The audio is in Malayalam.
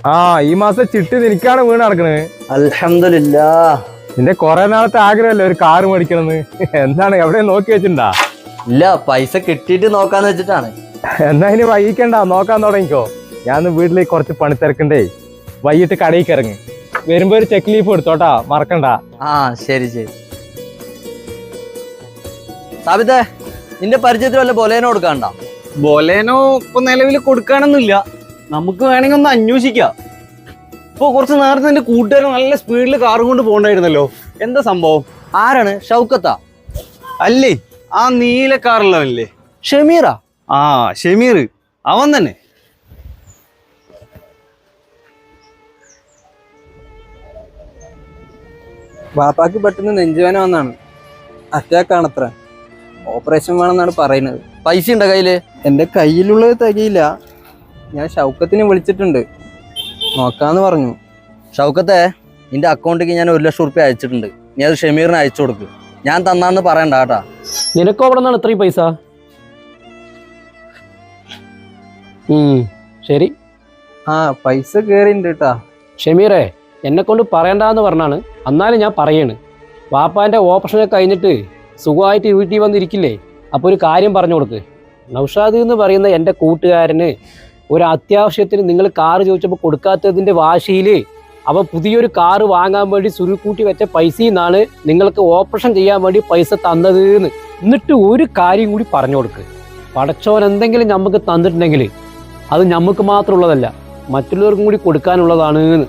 ആ ഈ മാസം ചിട്ടി നിനക്കാണ് വീണ് നടക്കണത്. അൽഹംദുലില്ലാ. നിന്റെ കൊറേ നാളത്തെ ആഗ്രഹമല്ലേ ഒരു കാറ് മേടിക്കണമെന്ന്. എന്താണ് എവിടെ നോക്കി വെച്ചിട്ടുണ്ടാ? ഇല്ല, പൈസ കിട്ടിയിട്ട് നോക്കാന്ന് വെച്ചിട്ടാണ്. എന്നാ ഇനി വൈകിക്കണ്ട, നോക്കാൻ തുടങ്ങിക്കോ. ഞാൻ വീട്ടിലേക്ക് കുറച്ച് പണിത്തിരക്കണ്ടേ. വൈകിട്ട് കടയിലേക്ക് ഇറങ്ങി വരുമ്പോ ഒരു ചെക്ക് ലീഫ് എടുത്തോട്ടാ, മറക്കണ്ട. ആ ശരി ശരി. സാബിത്തെ, നിന്റെ പരിചയത്തിൽ വല്ല ബൊലേനോ കൊടുക്കാണ്ട? ബൊലേനോ ഇപ്പൊ നിലവിൽ കൊടുക്കാനൊന്നുമില്ല. നമുക്ക് വേണമെങ്കിൽ ഒന്ന് അന്വേഷിക്കാം. ഇപ്പൊ കുറച്ച് നേരത്തെ എന്റെ കൂട്ടുകാരൻ നല്ല സ്പീഡിൽ കാറും കൊണ്ട് പോകണ്ടായിരുന്നല്ലോ. എന്താ സംഭവം? ആരാണ്? ഷൗക്കത്താ? അല്ലേ, ആ നീല കാറുള്ളവല്ലേ? ഷമീറാ? ആ ഷമീർ, അവൻ തന്നെ. ബാപ്പാക്ക് പെട്ടെന്ന് നെഞ്ചുവേന വന്നാണ്. അറ്റാക്കാണത്ര. ഓപ്പറേഷൻ വേണമെന്നാണ് പറയുന്നത്. പൈസ ഉണ്ടോ കയ്യില്? എൻ്റെ കയ്യിലുള്ളത് തികയില്ല. ഞാൻ ഷൗക്കത്തിനെ വിളിച്ചിട്ടുണ്ട്, നോക്കാന്ന് പറഞ്ഞു. ഷൗക്കത്തെ, നിന്റെ അക്കൗണ്ടിലേക്ക് ഞാൻ 1,00,000 റുപ്യ അയച്ചിട്ടുണ്ട്. നീ അത് ഷമീറിന് അയച്ചു കൊടുക്ക്. ഞാൻ തന്നാന്ന് പറയണ്ട കേട്ടാ. നിനക്കോ അവിടെ നിന്നാണ് ഇത്രയും പൈസ? ശരി. ആ പൈസ കയറിണ്ട് കേട്ടാ. ഷമീറെ, എന്നെ കൊണ്ട് പറയണ്ടെന്ന് പറഞ്ഞാണ്, എന്നാലും ഞാൻ പറയാണ്. വാപ്പാൻ്റെ ഓപ്പറേഷനൊക്കെ കഴിഞ്ഞിട്ട് സുഖമായിട്ട് വീട്ടിൽ വന്നിരിക്കില്ലേ? അപ്പോൾ ഒരു കാര്യം പറഞ്ഞു കൊടുക്ക്. നൗഷാദ് എന്ന് പറയുന്ന എൻ്റെ കൂട്ടുകാരന് ഒരു അത്യാവശ്യത്തിന് നിങ്ങൾ കാറ് ചോദിച്ചപ്പോൾ കൊടുക്കാത്തതിൻ്റെ വാശിയിൽ അവൻ പുതിയൊരു കാറ് വാങ്ങാൻ വേണ്ടി സുരുക്കൂട്ടി വെച്ച പൈസയിൽ നിന്നാണ് നിങ്ങൾക്ക് ഓപ്പറേഷൻ ചെയ്യാൻ വേണ്ടി പൈസ തന്നത് എന്ന്. എന്നിട്ട് ഒരു കാര്യം കൂടി പറഞ്ഞു കൊടുക്ക്. പടച്ചോൻ എന്തെങ്കിലും നമുക്ക് തന്നിട്ടുണ്ടെങ്കിൽ അത് നമുക്ക് മാത്രമുള്ളതല്ല, മറ്റുള്ളവർക്കും കൂടി കൊടുക്കാനുള്ളതാണ് എന്ന്.